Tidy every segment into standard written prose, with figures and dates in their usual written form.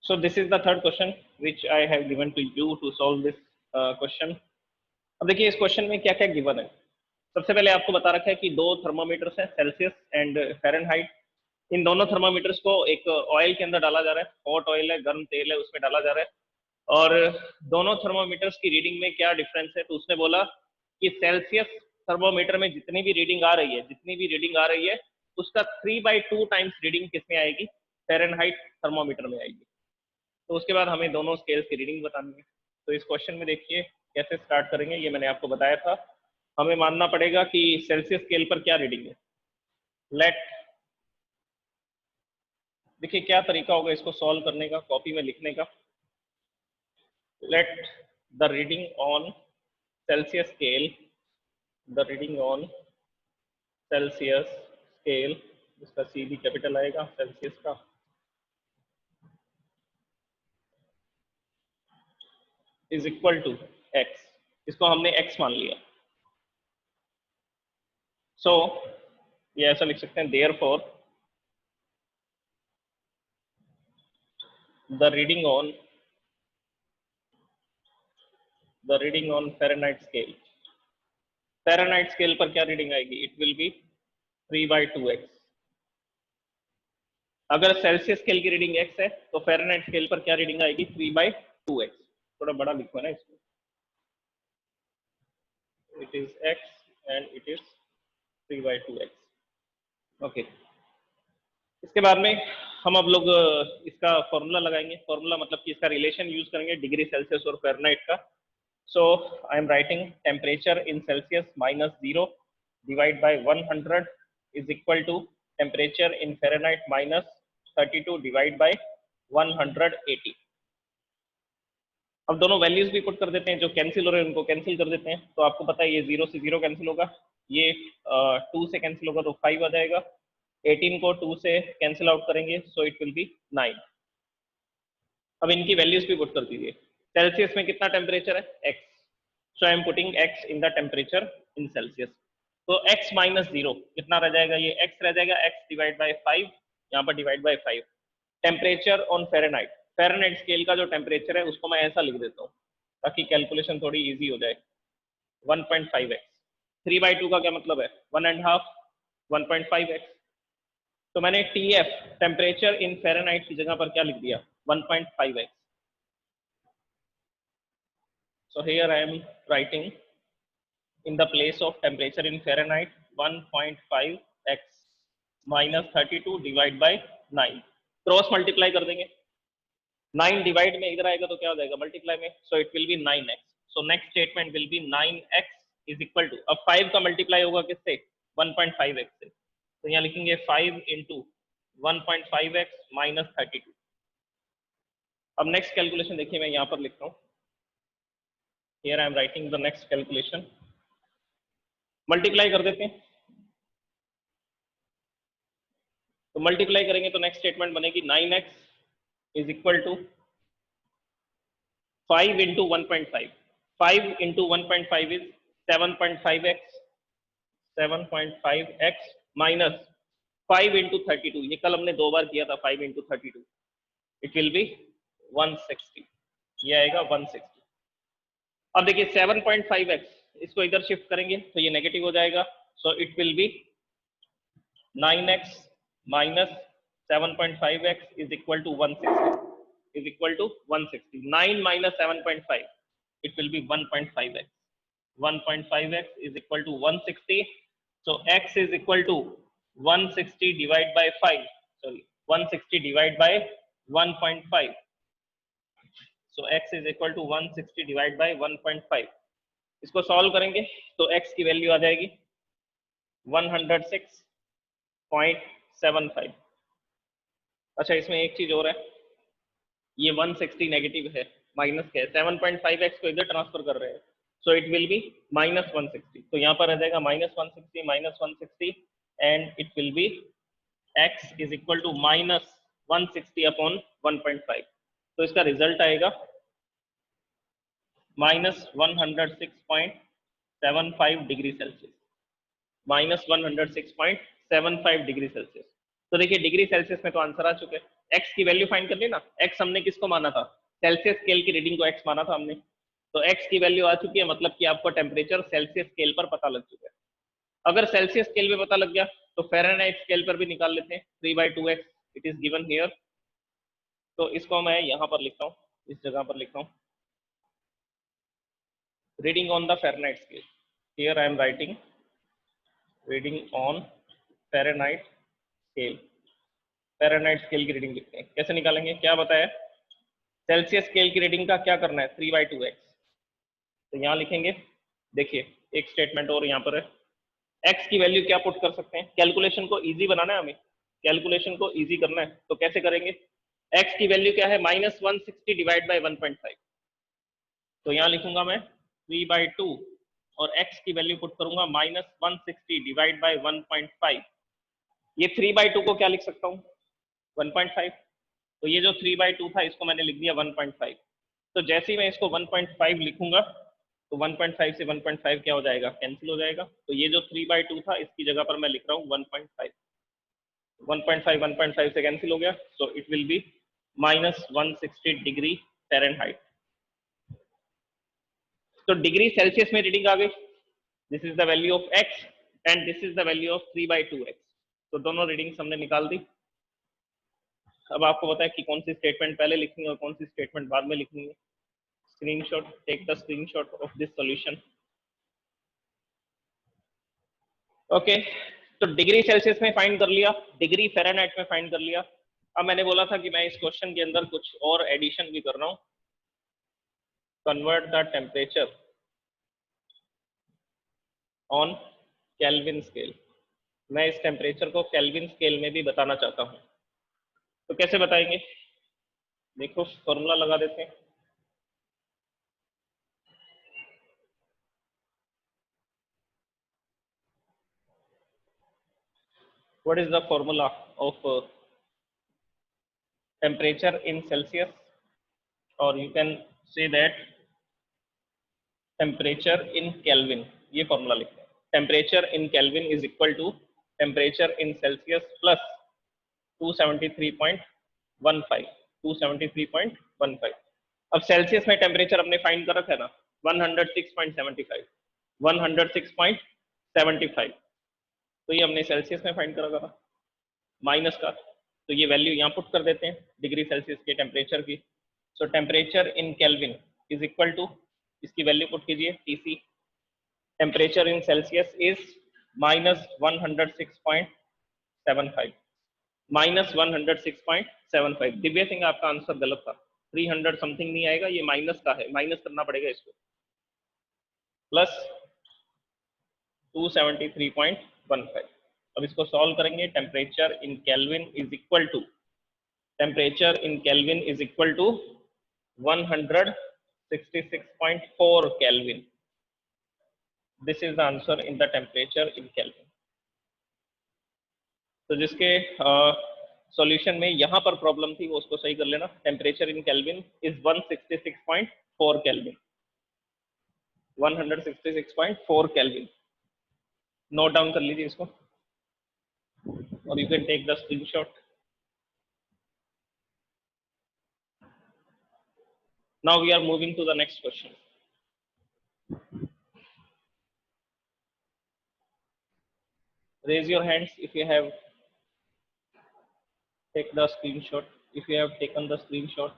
So this is the third question which I have given to you to solve this question. अब देखिए इस question में क्या क्या गिवन है। सबसे पहले आपको बता रखा है कि दो थर्मोमीटर्स हैं, सेल्सियस एंड फ़ारेनहाइट। इन दोनों थर्मोमीटर्स को एक ऑयल के अंदर डाला जा रहा है, हॉट ऑयल है, गर्म तेल है, उसमें डाला जा रहा है। और दोनों थर्मोमीटर्स की रीडिंग में क्या डिफरेंस है, तो उसने बोला कि सेल्सियस थर्मोमीटर में जितनी भी रीडिंग आ रही है उसका 3/2 टाइम्स रीडिंग किसमें आएगी, फ़ारेनहाइट थर्मोमीटर में आएगी। तो उसके बाद हमें दोनों स्केल्स की रीडिंग बतानी है। तो इस क्वेश्चन में देखिए कैसे स्टार्ट करेंगे, ये मैंने आपको बताया था। हमें मानना पड़ेगा कि सेल्सियस स्केल पर क्या रीडिंग है। लेट, देखिए क्या तरीका होगा इसको सॉल्व करने का, कॉपी में लिखने का। Let the reading on Celsius scale, the reading on Celsius scale, जिसका सी भी कैपिटल आएगा सेल्सियस का, इज इक्वल टू एक्स। इसको हमने एक्स मान लिया। सो ये ऐसा लिख सकते हैं, therefore the reading on Fahrenheit scale, Fahrenheit scale पर क्या रीडिंग आएगी, इट विल बी 3/2x। अगर सेल्सियस स्केल की रीडिंग x है तो फ़ारेनहाइट स्केल पर क्या रीडिंग आएगी, 3/2x। थोड़ा बड़ा लिखो ना इसको, it is x and it is 3/2x। Okay, इसके बाद में हम अब लोग इसका फॉर्मूला लगाएंगे। फॉर्मूला मतलब कि इसका रिलेशन यूज करेंगे डिग्री सेल्सियस और फ़ारेनहाइट का। So I am writing temperature in Celsius -0 divide by 100 is equal to temperature in Fahrenheit -32 divide by 180। अब दोनों वैल्यूज भी पुट कर देते हैं, जो कैंसिल हो रहे हैं उनको कैंसिल कर देते हैं। तो आपको पता है ये 0 से 0 कैंसिल होगा, ये 2 से कैंसिल होगा तो 5 आ जाएगा। 18 को 2 से कैंसिल आउट करेंगे, सो इट विल बी 9। अब इनकी वैल्यूज भी पुट कर दीजिए। सेल्सियस में कितना टेम्परेचर है, x, so I am putting x in the temperature in Celsius. तो x -0 कितना रह जाएगा, ये x रह जाएगा, x डिवाइड बाय 5, यहाँ पर divide by 5। Temperature on Fahrenheit, Fahrenheit scale का जो टेम्परेचर है उसको मैं ऐसा लिख देता हूँ ताकि कैलकुलेशन थोड़ी इजी हो जाए। 1.5x, 3/2 का क्या मतलब है, 1.5, 1.5x। तो मैंने TF टेम्परेचर इन फ़ारेनहाइट की जगह पर क्या लिख दिया, 1.5x। So here I am writing in the place of temperature in Fahrenheit 1.5x minus 32 divide bye 9। Cross multiply कर देंगे, 9 डिवाइड में इधर आएगा तो क्या हो जाएगा, मल्टीप्लाई में, so it will be 9x। So next statement will be 9x is equal to, अब 5 का मल्टीप्लाई होगा किससे, 1.5x से, तो यहाँ लिखेंगे 5 इंटू 1.5x माइनस 32। अब नेक्स्ट कैलकुलेशन देखिए मैं यहाँ पर लिखता हूँ, here I am writing the next calculation। Multiply कर देते हैं, तो मल्टीप्लाई करेंगे तो नेक्स्ट स्टेटमेंट बनेगी 9x is equal to 5 into 1.5। 5 into 1.5 is 7.5x, 7.5x minus 5 into 32, ये कल हमने 2 बार किया था, 5 इंटू 32, इट विल बी 160, ये आएगा 160। अब देखिए 7.5x, इसको इधर शिफ्ट करेंगे तो ये नेगेटिव हो जाएगा, so it will be 9x minus 7.5x is equal to 160, is equal to 160। 9 minus 7.5, it will be 1.5x, 1.5x is equal to 160। So x is equal to 160 divide by 5, sorry 160 divide by 1.5, so x is equal to 160 divide by 1.5। इसको solve करेंगे तो x की value आ जाएगी 106.75। अच्छा इसमें एक चीज और है, ये 160 नेगेटिव है, माइनस क्या है, 7.5x को इधर ट्रांसफर कर रहे हैं, so it will be minus 160। तो यहाँ पर आ जाएगा minus 160 and it will be x is equal to minus 160 upon 1.5। तो इसका रिजल्ट आएगा minus 106.75 degree Celsius, minus 106.75 degree Celsius. तो देखिए डिग्री सेल्सियस में तो आंसर आ चुके हैं। एक्स की वैल्यू फाइंड कर ली ना, एक्स हमने किसको माना था, सेल्सियस स्केल की रीडिंग को एक्स माना था हमने, तो एक्स की वैल्यू आ चुकी है, मतलब कि आपको टेम्परेचर सेल्सियस स्केल पर पता लग चुका है। अगर सेल्सियस स्केल पे पता लग गया तो फ़ारेनहाइट स्केल पर भी निकाल लेते हैं, 3/2x it is given here. तो इसको मैं यहाँ पर लिखता हूँ, इस जगह पर लिखता हूँ, reading on the Fahrenheit scale, here I am writing reading on Fahrenheit scale. Fahrenheit scale की रीडिंग लिखते हैं, कैसे निकालेंगे, क्या बताया, सेल्सियस स्केल की रीडिंग का क्या करना है, 3/2x। तो यहाँ लिखेंगे, देखिए एक स्टेटमेंट और यहाँ पर है, एक्स की वैल्यू क्या पुट कर सकते हैं, कैलकुलेशन को इजी बनाना है हमें, कैलकुलेशन को इजी करना है, तो कैसे करेंगे, एक्स की वैल्यू क्या है, -160 डिवाइड बाई 1.5, तो यहाँ लिखूंगा मैं 3/2 और एक्स की वैल्यू पुट करूंगा -160 डिवाइड बाई 1.5, ये 3/2 को क्या लिख सकता हूँ, 1.5, तो ये जो 3/2 था इसको मैंने लिख दिया 1.5, तो जैसे ही मैं इसको 1.5 लिखूंगा तो 1.5 से 1.5 क्या हो जाएगा, कैंसिल हो जाएगा, तो ये जो 3/2 था इसकी जगह पर मैं लिख रहा हूँ 1.5, 1.5 से कैंसिल हो गया, so it will be -160 degree Fahrenheit. तो डिग्री सेल्सियस में रीडिंग आ गई, this is the value of x and this is the value of 3/2x, तो दोनों रीडिंग्स हमने निकाल दी। अब आपको पता है कि कौन सी स्टेटमेंट पहले लिखनी है और कौन सी स्टेटमेंट बाद में लिखनी है। Screenshot, take the screenshot of this solution. Okay, तो डिग्री सेल्सियस में फाइंड कर लिया, डिग्री फ़ारेनहाइट में फाइंड कर लिया। अब मैंने बोला था कि मैं इस क्वेश्चन के अंदर कुछ और एडिशन भी कर रहा हूँ, convert the temperature on kelvin scale. मैं इस टेम्परेचर को केल्विन स्केल में भी बताना चाहता हूँ, तो कैसे बताएंगे, देखो फॉर्मूला लगा देते हैं, what is the formula of temperature in Celsius, और you can say that temperature in Kelvin, ये फॉर्मूला लिखते हैं, temperature in kelvin is equal to temperature in Celsius plus 273.15। अब सेल्सियस में टेम्परेचर हमने फाइंड कर रखा है ना 106.75, 106.75, तो ये हमने सेल्सियस में फाइंड कर रखा था माइनस का, तो ये वैल्यू यहाँ पुट कर देते हैं डिग्री सेल्सियस के टेम्परेचर की। So temperature in kelvin is equal to, इसकी वैल्यू पुट कीजिए, TC temperature in Celsius is -106.75, -106.75। Divya Singh आपका आंसर गलत था, 300 समथिंग नहीं आएगा, ये माइनस का है, माइनस करना पड़ेगा इसको, प्लस 273.15। अब इसको सॉल्व करेंगे, temperature in kelvin is equal to, temperature in kelvin is equal to 166.4 kelvin, this is the answer in the temperature in kelvin. तो जिसके सॉल्यूशन में यहाँ पर प्रॉब्लम थी वो उसको सही कर लेना, temperature in kelvin is 166.4 kelvin, 166.4 kelvin, note down कर लीजिए इसको और you can take the screenshot. Now we are moving to the next question. Raise your hands if you have take the screenshot, if you have taken the screenshot।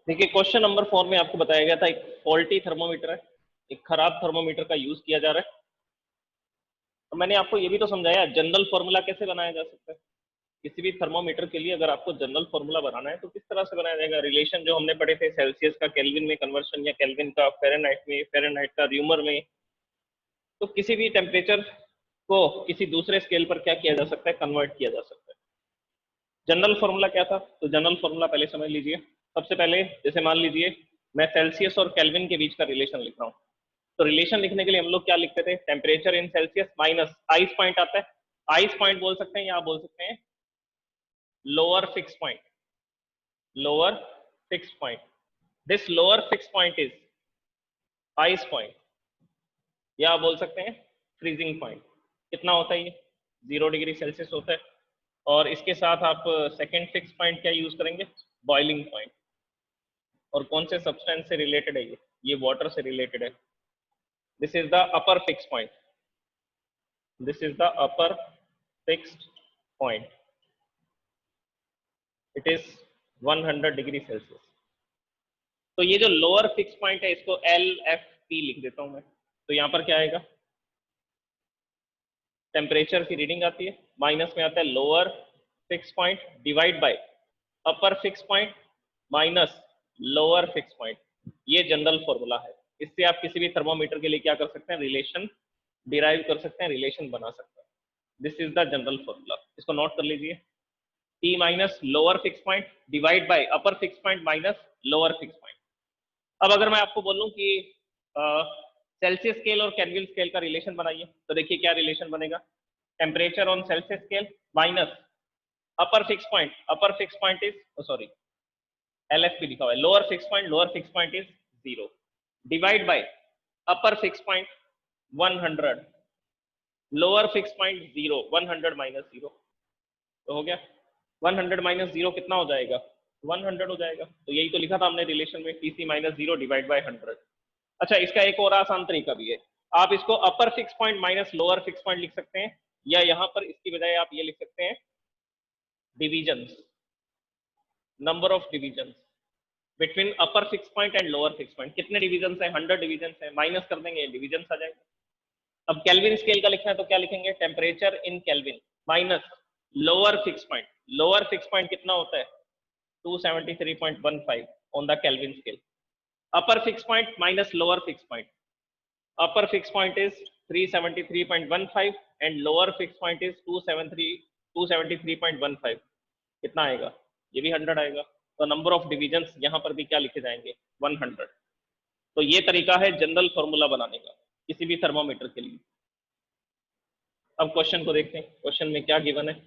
देखिए question number 4 में आपको बताया गया था एक फॉल्टी थर्मोमीटर है, एक खराब थर्मोमीटर का यूज किया जा रहा है। तो मैंने आपको ये भी तो समझाया जनरल फॉर्मूला कैसे बनाया जा सकता है, किसी भी थर्मोमीटर के लिए अगर आपको जनरल फॉर्मूला बनाना है तो किस तरह से बनाया जाएगा। रिलेशन जो हमने पढ़े थे सेल्सियस का केल्विन में कन्वर्शन या केल्विन का फ़ारेनहाइट में, फ़ारेनहाइट का र्यूमर में, तो किसी भी टेम्परेचर को किसी दूसरे स्केल पर क्या किया जा सकता है, कन्वर्ट किया जा सकता है। जनरल फॉर्मूला क्या था, तो जनरल फॉर्मूला पहले समझ लीजिए, सबसे पहले जैसे मान लीजिए मैं सेल्सियस और केल्विन के बीच का रिलेशन लिख रहा हूँ, तो रिलेशन लिखने के लिए हम लोग क्या लिखते थे, temperature in Celsius minus ice point आता है, आइस पॉइंट बोल सकते हैं या आप बोल सकते हैं lower fix point, lower fix point, this lower fix point is ice point, या आप बोल सकते हैं फ्रीजिंग पॉइंट। कितना होता है ये, 0 डिग्री सेल्सियस होता है। और इसके साथ आप सेकेंड फिक्स पॉइंट क्या यूज करेंगे, बॉइलिंग पॉइंट। और कौन से सब्सटेंस से रिलेटेड है ये वाटर से रिलेटेड है। This is the upper fix point, this is the upper fixed point, it is 100 degree Celsius. तो ये जो लोअर फिक्स पॉइंट है इसको LFP लिख देता हूं मैं। तो यहां पर क्या आएगा, टेम्परेचर की रीडिंग आती है, माइनस में आता है lower fix point divide by upper fix point minus lower fix point. ये जनरल फॉर्मूला है, इससे आप किसी भी थर्मोमीटर के लिए क्या कर सकते हैं, रिलेशन डिराइव कर सकते हैं, रिलेशन बना सकते हैं। This is the general formula, इसको नोट कर लीजिए। T minus lower fix point divide by upper fix point minus lower fix point. अब अगर मैं आपको बोलूं कि सेल्सियस स्केल और केल्विन स्केल का रिलेशन बनाइए, तो देखिए क्या रिलेशन बनेगा, temperature on Celsius scale minus upper fix point is sorry LFP लिखा हुआ है, lower fix point is 0 divide bye upper fix point 100, lower fix point 0, 100 minus 0, तो हो गया 100 माइनस 0 कितना हो जाएगा, 100 हो जाएगा। तो यही तो लिखा था हमने रिलेशन में, TC माइनस 0 डिवाइड बाय 100। अच्छा, इसका एक और आसान तरीका भी है, आप इसको अपर fix point minus lower fix point लिख सकते हैं, या यहां पर इसकी बजाय आप ये लिख सकते हैं divisions, number of divisions between upper fix point and lower fix point. कितने डिविजन्स है, 100 डिविजन्स है, माइनस कर देंगे डिविजन्स आ जाएगा। अब केल्विन स्केल का लिखना है तो क्या लिखेंगे, temperature in kelvin minus lower fix point, lower fix point कितना होता है 273.15 on the kelvin scale, upper fix point minus lower fix point, upper fixed point is 373.15 and lower fixed point is 273.15, कितना आएगा, ये भी 100 आएगा। तो नंबर ऑफ डिविजन्स यहाँ पर भी क्या लिखे जाएंगे, 100। तो ये तरीका है जनरल फॉर्मूला बनाने का किसी भी थर्मोमीटर के लिए। अब क्वेश्चन को देखते हैं, क्वेश्चन में क्या गिवन है,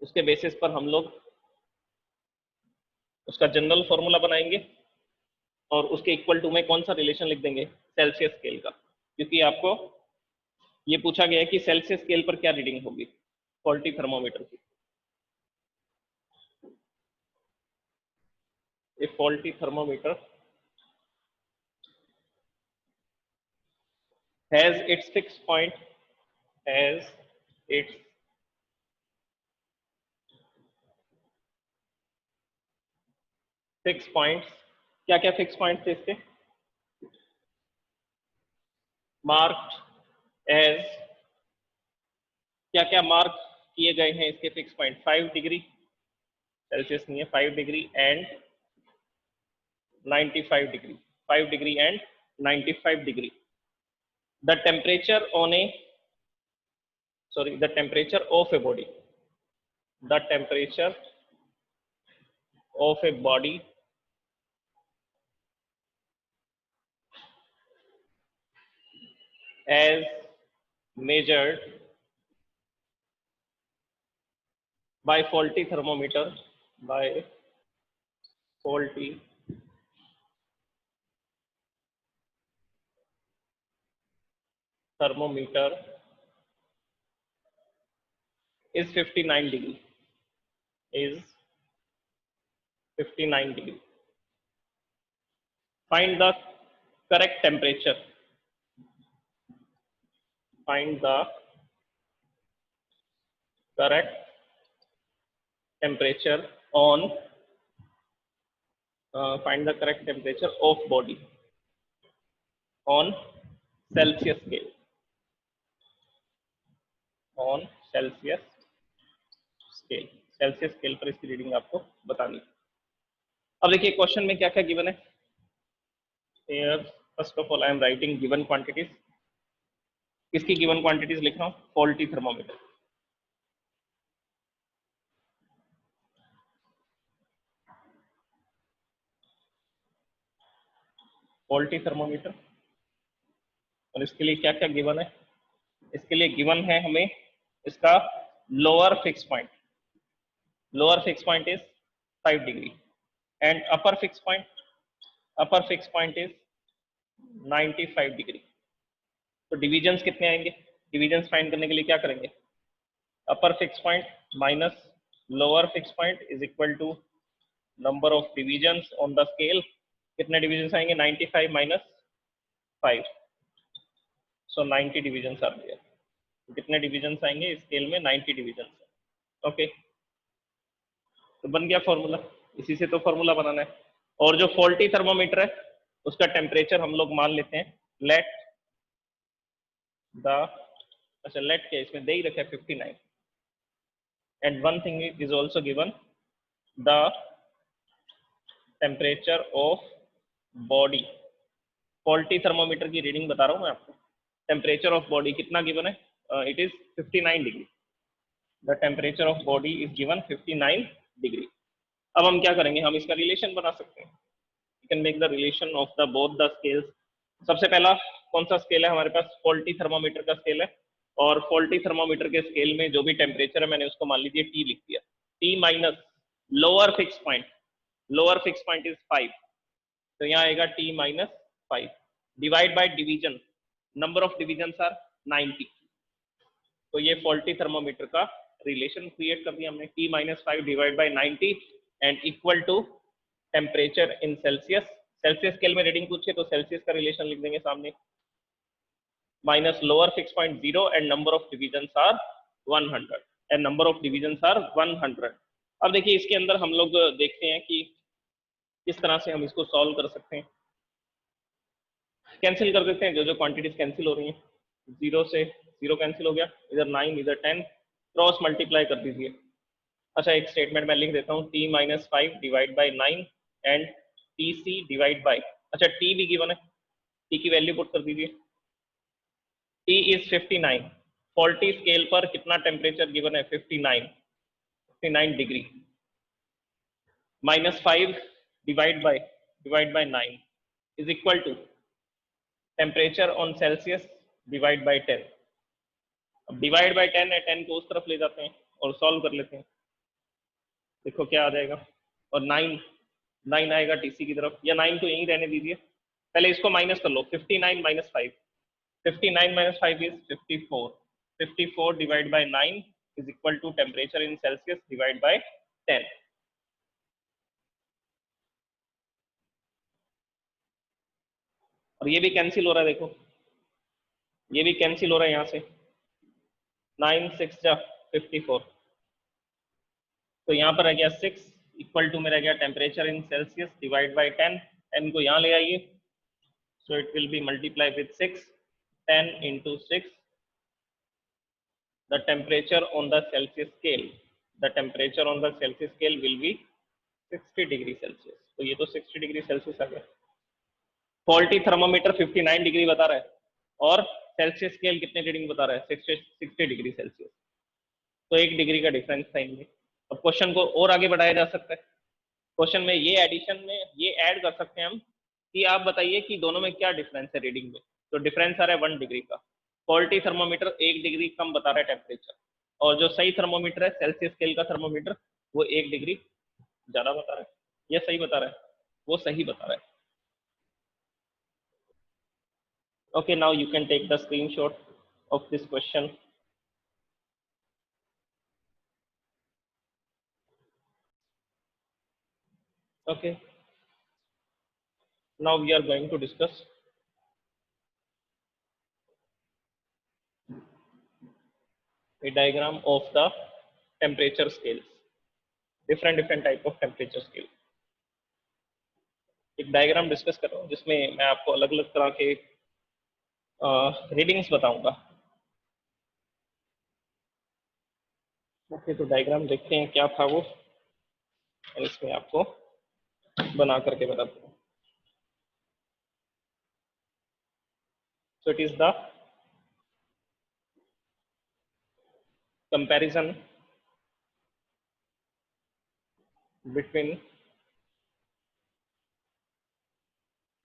उसके बेसिस पर हम लोग उसका जनरल फॉर्मूला बनाएंगे और उसके इक्वल टू में कौन सा रिलेशन लिख देंगे, सेल्सियस स्केल का, क्योंकि आपको ये पूछा गया है कि सेल्सियस स्केल पर क्या रीडिंग होगी फॉल्टी थर्मोमीटर की। A faulty thermometer has its fixed point, has its fixed points। क्या क्या फिक्स पॉइंट थे इसके, मार्क्ड एज, क्या क्या मार्क किए गए हैं इसके फिक्स पॉइंट, 5 डिग्री सेल्सियस नहीं है, 5 degree and 95 degree, 5 degree and 95 degree. The temperature on A the temperature of a body, the temperature of a body as measured by faulty thermometer, by faulty thermometer is 59 degree, is 59 degree. Find the correct temperature, find the correct temperature on find the correct temperature of body on Celsius scale, on Celsius scale, Celsius scale पर इसकी reading आपको बतानी। अब देखिए question में क्या क्या given है। Here first of all I am writing given quantities, किसकी गिवन क्वांटिटीज लिख रहा हूँ, फॉल्टी थर्मोमीटर। फॉल्टी थर्मोमीटर, और इसके लिए क्या क्या गिवन है? इसके लिए गिवन है हमें इसका lower fix point, lower fix point is 5 degree and upper fix point is 95 degree. तो डिविजन्स कितने आएंगे? डिविजन्स फाइंड करने के लिए क्या करेंगे? Upper fix point minus lower fix point is equal to number of divisions on the scale. कितने डिविजन्स आएंगे? 95 माइनस 5, सो 90 डिविजन्स आ गया। कितने डिविजन्स आएंगे स्केल में? 90 डिविजन्स। ओके, तो बन गया फॉर्मूला। इसी से तो फॉर्मूला बनाना है। और जो फॉल्टी थर्मोमीटर है उसका टेम्परेचर हम लोग मान लेते हैं लेट द, अच्छा लेट क्या इसमें दे ही रखा है 59, and one thing is also given the temperature of body. Faulty thermometer की रीडिंग बता रहा हूँ मैं आपको। टेम्परेचर ऑफ बॉडी कितना गिवन है? It is 59 degree. The temperature of body is given 59 degree. अब हम क्या करेंगे? हम इसका रिलेशन बना सकते हैं। You can make the relation of the both the scales. सबसे पहला कौन सा स्केल है हमारे पास? फॉल्टी थर्मोमीटर का स्केल है, और फॉल्टी थर्मोमीटर के स्केल में जो भी टेम्परेचर है मैंने उसको मान लीजिए टी लिख दिया। T minus lower fix point, lower fix point is 5, तो यहाँ आएगा T minus 5 divide by division, number of division are 90। तो ये फॉल्टी थर्मोमीटर का रिलेशन क्रिएट कर दिया हमने, T minus 5 divide by 90 and equal to temperature in Celsius. Celsius scale में रीडिंग पूछे तो सेल्सियस का रिलेशन लिख देंगे सामने, minus lower fix point 0 and number of division are 100, and number of division are 100। अब देखिए इसके अंदर हम लोग देखते हैं कि किस तरह से हम इसको सॉल्व कर सकते हैं। कैंसिल कर देते हैं, जो जो क्वांटिटीज कैंसिल हो रही हैं, 0 से 0 कैंसिल हो गया, इधर 9 इधर 10, क्रॉस मल्टीप्लाई कर दीजिए। अच्छा एक स्टेटमेंट मैं लिख देता हूँ, t minus 5 divide by 9 and T C divide by, अच्छा t भी गिवन है, t की वैल्यू पुट कर दीजिए। t इज 59, फॉल्टी स्केल पर कितना टेम्परेचर गिवन है? 59 degree, minus 5 divide by 9 is equal to temperature on Celsius divide by 10। अब डिवाइड बाई 10 है, 10 को उस तरफ ले जाते हैं और सॉल्व कर लेते हैं, देखो क्या आ जाएगा। और 9 आएगा टीसी की तरफ, या 9 को यहीं रहने दीजिए, पहले इसको माइनस कर लो। 59 minus 5, 59 minus 5 is 54, 54 divide by 9 is equal to temperature in Celsius divide by 10। और ये भी कैंसिल हो रहा है, देखो ये भी कैंसिल हो रहा है यहाँ से, 9 6 जा 54, तो यहाँ पर रह गया 6 इक्वल टू में रह गया temperature in Celsius divide by 10। 10 को यहाँ ले आइए, so it will be multiplied with 6, 10 into 6, the temperature on the Celsius scale, the temperature on the Celsius scale will be 60 degree Celsius. तो ये तो 60 डिग्री सेल्सियस आ गया। फॉल्टी थर्मोमीटर 59 डिग्री बता रहा है और सेल्सियस स्केल कितने रीडिंग बता रहा है? 60 डिग्री सेल्सियस। तो 1 डिग्री का डिफरेंस था इनमें। अब क्वेश्चन को और आगे बढ़ाया जा सकता है। क्वेश्चन में ये एडिशन में ये ऐड कर सकते हैं हम कि आप बताइए कि दोनों में क्या डिफरेंस है रीडिंग में। तो डिफरेंस आ रहा है 1 डिग्री का। फॉल्टी थर्मोमीटर 1 डिग्री कम बता रहा है टेम्परेचर, और जो सही थर्मोमीटर है सेल्सियस स्केल का थर्मोमीटर वो 1 डिग्री ज्यादा बता रहा है। ये सही बता रहा है, वो सही बता रहा है। Okay, now you can take the screenshot of this question. Okay, now we are going to discuss a diagram of the temperature scales, different type of temperature scale। एक डायग्राम डिस्कस कर रहा हूँ जिसमें मैं आपको अलग अलग तरह के रीडिंग्स बताऊंगा। ओके, तो डायग्राम देखते हैं क्या था वो, और इसमें आपको बना करके बताता हूँ। So it is the comparison between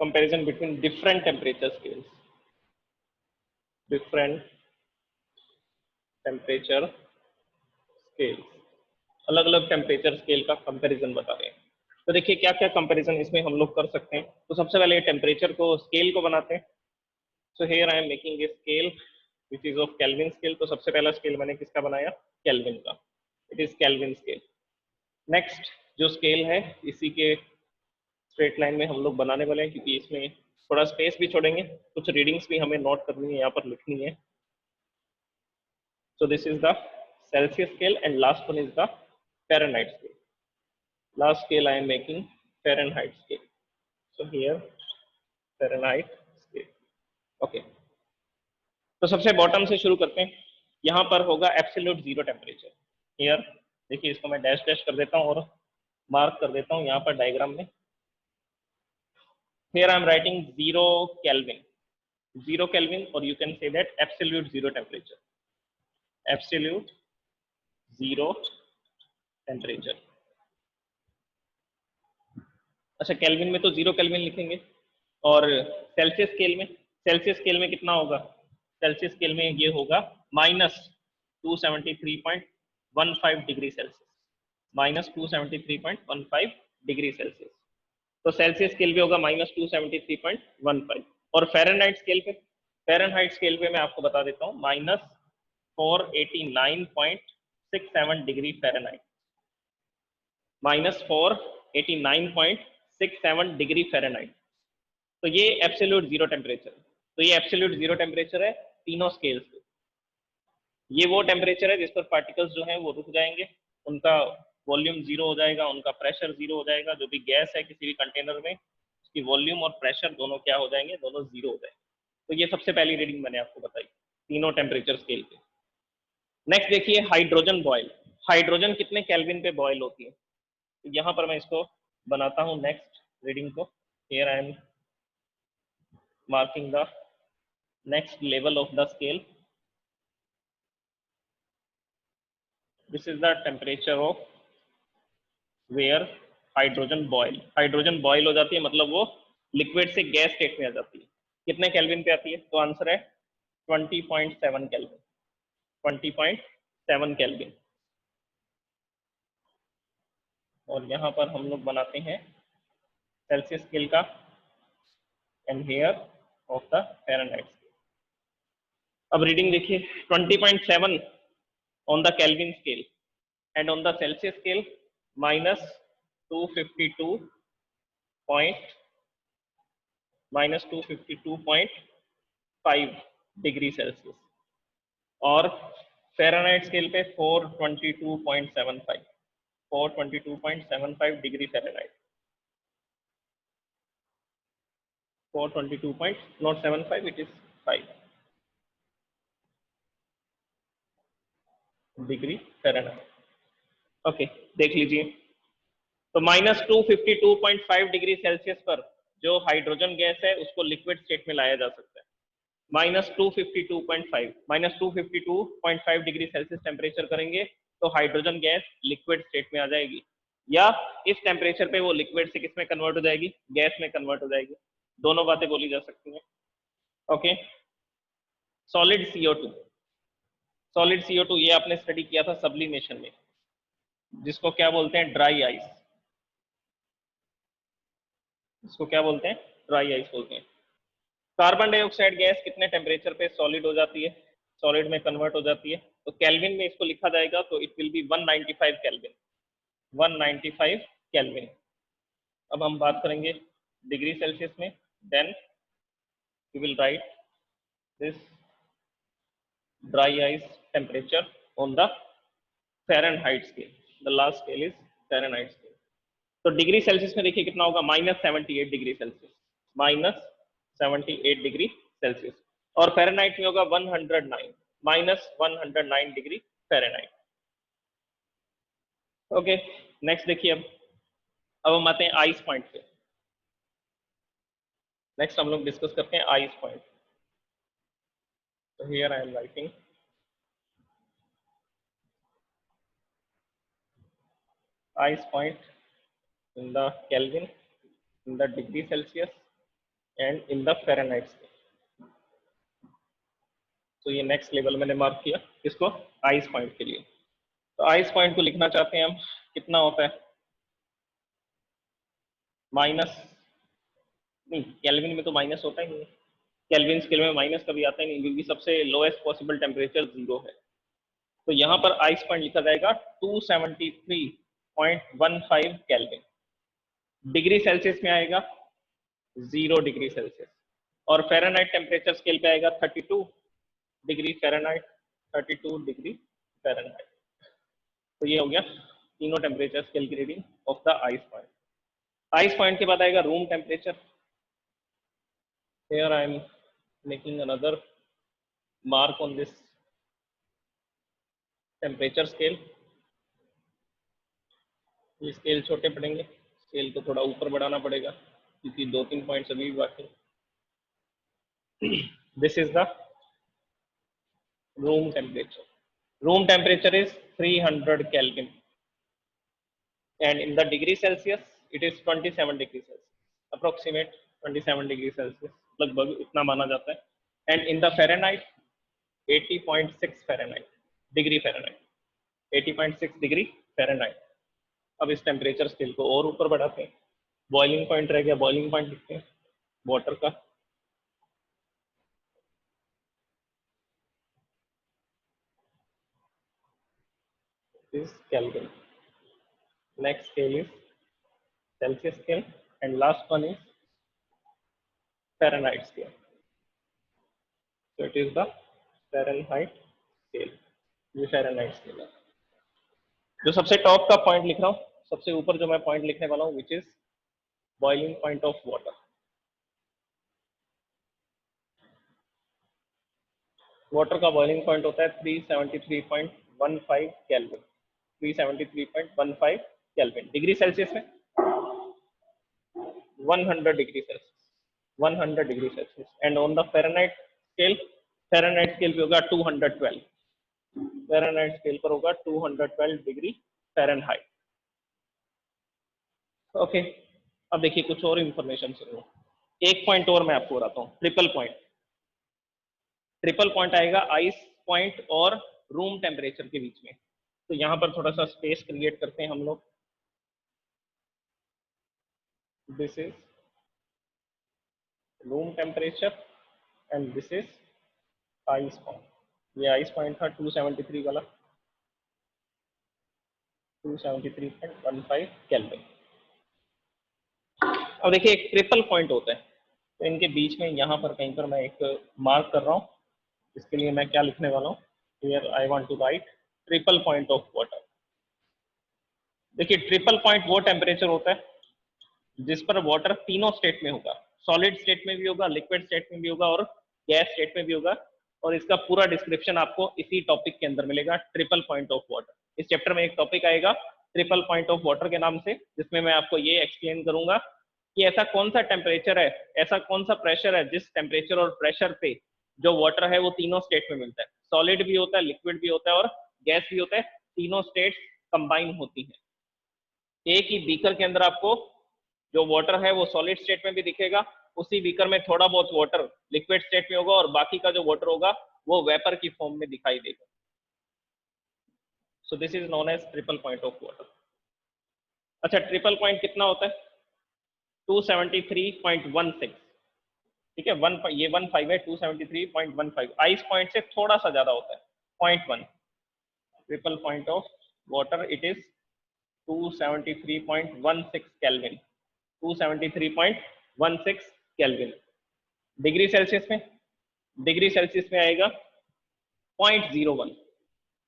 comparison between different temperature scales, different temperature scales, अलग अलग टेम्परेचर स्केल का कंपैरिजन बता रहे हैं। तो देखिए क्या क्या कंपैरिजन इसमें हम लोग कर सकते हैं। तो सबसे पहले टेम्परेचर को स्केल को बनाते हैं। So here I am making a scale which is of kelvin scale. तो सबसे पहला स्केल मैंने किसका बनाया, केल्विन का, it is kelvin scale. Next जो स्केल है इसी के स्ट्रेट लाइन में हम लोग बनाने वाले हैं, क्योंकि इसमें थोड़ा स्पेस भी छोड़ेंगे, कुछ रीडिंग्स भी हमें नोट करनी है, यहाँ पर लिखनी है। सो this is the Celsius scale and last one is the Fahrenheit scale. Last scale I am making Fahrenheit scale. So here Fahrenheit scale. Okay. तो सबसे बॉटम से शुरू करते हैं। यहाँ पर होगा एब्सोल्यूट जीरो टेम्परेचर। हियर देखिए इसको मैं डैश डैश कर देता हूँ और मार्क कर देता हूँ यहाँ पर डायग्राम में। Here I am writing 0 Kelvin, 0 Kelvin, or you can say that absolute zero temperature, absolute zero temperature। अच्छा केल्विन में तो 0 केल्विन लिखेंगे, और सेल्सियस स्केल में, सेल्सियस स्केल में कितना होगा, सेल्सियस स्केल में ये होगा -273.15 डिग्री सेल्सियस, -273.15 डिग्री सेल्सियस। तो सेल्सियस स्केल पे होगा -273.15। और फ़ारेनहाइट स्केल पे, फ़ारेनहाइट स्केल पे मैं आपको बता देता हूँ -489.67 डिग्री फ़ारेनहाइट, -489.67 डिग्री फ़ारेनहाइट। तो ये एब्सोल्यूट जीरो टेम्परेचर, तो ये एब्सोल्यूट जीरो टेम्परेचर है तीनों स्केल्स पे। ये वो टेम्परेचर है जिस पर पार्टिकल्स जो हैं वो रुक जाएंगे, उनका वॉल्यूम जीरो हो जाएगा, उनका प्रेशर जीरो हो जाएगा। जो भी गैस है किसी भी कंटेनर में, उसकी वॉल्यूम और प्रेशर दोनों क्या हो जाएंगे, दोनों जीरो हो जाएंगे। तो ये सबसे पहली रीडिंग मैंने आपको बताई तीनों टेम्परेचर स्केल पे। नेक्स्ट देखिए हाइड्रोजन बॉयल। हाइड्रोजन कितने केल्विन पे बॉयल होती है, तो यहाँ पर मैं इसको बनाता हूँ नेक्स्ट रीडिंग को। Here I am marking the next level of the scale. This is the temperature of where hydrogen boil. Hydrogen boil हो जाती है, मतलब वो लिक्विड से गैस स्टेट में आ जाती है। कितने केल्विन पे आती है, तो आंसर है 20.7 केल्विन, 20.7 केल्विन। और यहाँ पर हम लोग बनाते हैं सेल्सियस स्केल का, and here of the Fahrenheit scale. अब रीडिंग देखिए 20.7 on the kelvin scale and on the Celsius scale -252.5 degree Celsius, और फ़ारेनहाइट स्केल पे 422.75, 422.75 degree Fahrenheit, 422.75, it is 5 degree Fahrenheit. Okay देख लीजिए, तो -252.5 डिग्री सेल्सियस पर जो हाइड्रोजन गैस है उसको लिक्विड स्टेट में लाया जा सकता है। -252.5, -252.5 डिग्री सेल्सियस टेम्परेचर करेंगे तो हाइड्रोजन गैस लिक्विड स्टेट में आ जाएगी, या इस टेम्परेचर पे वो लिक्विड से किस में कन्वर्ट हो जाएगी, गैस में कन्वर्ट हो जाएगी। दोनों बातें बोली जा सकती हैं। Okay solid CO2, solid CO2 ये आपने स्टडी किया था सब्लिमेशन में, जिसको क्या बोलते हैं, ड्राई आइस। इसको क्या बोलते हैं, ड्राई आइस बोलते हैं। कार्बन डाइऑक्साइड गैस कितने टेम्परेचर पे सॉलिड हो जाती है, सॉलिड में कन्वर्ट हो जाती है, तो केल्विन में इसको लिखा जाएगा, तो it will be 195 kelvin, 195 kelvin. अब हम बात करेंगे डिग्री सेल्सियस में, then you will write this dry ice temperature on the Fahrenheit scale, the last scale is Fahrenheit scale. तो डिग्री सेल्सियस में देखिए कितना होगा, -78 डिग्री सेल्सियस, -78 डिग्री सेल्सियस, और फ़ारेनहाइट में होगा 109, -109 डिग्री फ़ारेनहाइट। ओके नेक्स्ट देखिए, अब हम आते हैं आइस पॉइंट पे। नेक्स्ट हम लोग डिस्कस करते हैं आइस पॉइंट। तो here I am writing ice point in the Kelvin, in the degree Celsius, and in the Fahrenheit scale. तो ये नेक्स्ट लेवल मैंने मार्क किया, इसको आइस पॉइंट के लिए। तो आइस पॉइंट को लिखना चाहते हैं हम, कितना होता है, माइनस, नहीं केल्विन में तो माइनस होता ही नहीं है, केल्विन स्केल में माइनस कभी आता ही नहीं, क्योंकि सबसे लोएस्ट पॉसिबल टेम्परेचर 0 है। तो यहाँ पर आइस पॉइंट लिखा जाएगा 273.15 केल्विन। डिग्री सेल्सियस में आएगा 0 डिग्री सेल्सियस, और फ़ारेनहाइट टेम्परेचर स्केल पे आएगा 32 डिग्री फ़ारेनहाइट, 32 डिग्री फ़ारेनहाइट। तो ये हो गया तीनों टेम्परेचर स्केल की reading of the ice point. Ice point के बाद आएगा room temperature. Here I am making another mark on this temperature scale. ये स्केल छोटे पड़ेंगे, स्केल को थोड़ा ऊपर बढ़ाना पड़ेगा, क्योंकि 2-3 पॉइंट्स अभी भी बाकी। This is the room temperature. Room temperature is 300 Kelvin, and in the degree Celsius it is 27 degrees Celsius, approximate 27 degrees Celsius, लगभग इतना माना जाता है। And in the Fahrenheit 80.6 Fahrenheit degree Fahrenheit, 80.6 degree Fahrenheit। अब इस टेम्परेचर स्केल को और ऊपर बढ़ाते हैं, बॉइलिंग पॉइंट रह गया, बॉइलिंग पॉइंट लिखते हैं वाटर का। is Kelvin, next scale is Celsius scale, and last one is Fahrenheit scale. So it is the Fahrenheit scale, ये Fahrenheit scale है। जो सबसे टॉप का पॉइंट लिख रहा हूँ, सबसे ऊपर जो मैं पॉइंट लिखने वाला हूँ, which is boiling point of water. Water का बॉइलिंग पॉइंट होता है 373.15 केल्विन, 373.15 केल्विन। डिग्री सेल्सियस में 100 degree Celsius, 100 degree Celsius. And on the Fahrenheit scale, Fahrenheit scale पे होगा 212, फ़ारेनहाइट स्केल पर होगा 212 डिग्री फ़ारेनहाइट। ओके, अब देखिए कुछ और इंफॉर्मेशन सुनो। एक पॉइंट और मैं आपको बताता हूँ, ट्रिपल पॉइंट। ट्रिपल पॉइंट आएगा आइस पॉइंट और रूम टेम्परेचर के बीच में। तो यहाँ पर थोड़ा सा स्पेस क्रिएट करते हैं हम लोग। This is room temperature and this is ice point. ये आइस पॉइंट था 273 वाला, 273.15 केल्विन। अब देखिए एक ट्रिपल पॉइंट होता है, तो इनके बीच में यहाँ पर कहीं पर मैं एक मार्क कर रहा हूँ। इसके लिए मैं क्या लिखने वाला हूँ, here I want to write triple point of water. देखिए ट्रिपल पॉइंट वो टेम्परेचर होता है जिस पर वाटर तीनों स्टेट में होगा, सॉलिड स्टेट में भी होगा, लिक्विड स्टेट में भी होगा और गैस स्टेट में भी होगा। और इसका पूरा डिस्क्रिप्शन आपको इसी टॉपिक के अंदर मिलेगा, ट्रिपल पॉइंट ऑफ वाटर। इस चैप्टर में एक टॉपिक आएगा ट्रिपल पॉइंट ऑफ वाटर के नाम से, जिसमें मैं आपको ये एक्सप्लेन करूंगा कि ऐसा कौन सा टेम्परेचर है, ऐसा कौन सा प्रेशर है जिस टेम्परेचर और प्रेशर पे जो वाटर है वो तीनों स्टेट में मिलता है। सॉलिड भी होता है, लिक्विड भी होता है और गैस भी होता है, तीनों स्टेट्स कंबाइन होती है। एक ही बीकर के अंदर आपको जो वाटर है वो सॉलिड स्टेट में भी दिखेगा, उसी बीकर में थोड़ा बहुत वाटर लिक्विड स्टेट में होगा और बाकी का जो वाटर होगा वो वेपर की फॉर्म में दिखाई देगा। So this is known as triple point of water. अच्छा, ट्रिपल पॉइंट कितना होता है, 273.16, ठीक है, ये 15 है, 273.15 आइस पॉइंट से थोड़ा सा ज्यादा होता है, 0.1। Triple point of water it is 273.16 kelvin, 273.16 kelvin. Degree Celsius में, डिग्री सेल्सियस में आएगा 0.01।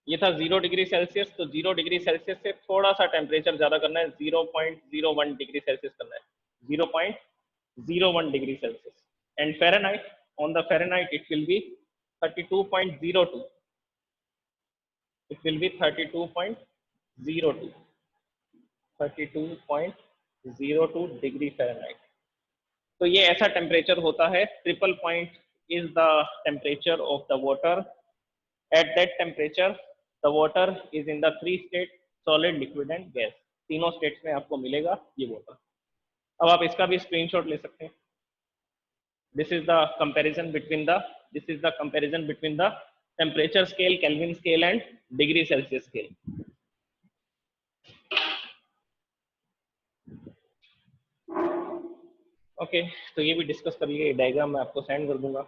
ये था 0 डिग्री सेल्सियस, तो 0 डिग्री सेल्सियस से थोड़ा सा टेम्परेचर ज्यादा करना है, 0.01 डिग्री सेल्सियस करना है, 0.01 degree Celsius. And Fahrenheit, on the Fahrenheit it will B 32.02, it will B 32.02, 32.02 degree Fahrenheit. तो ये ऐसा टेम्परेचर होता है, triple point is the temperature of the water. At that temperature the water is in the 3 state, solid, liquid and gas. तीनों states में आपको मिलेगा ये वाटर। अब आप इसका भी स्क्रीनशॉट ले सकते हैं। This is the comparison between the temperature scale, Kelvin scale and degree Celsius scale. Okay तो ये भी डिस्कस कर लिए, डायग्राम मैं आपको सेंड कर दूंगा।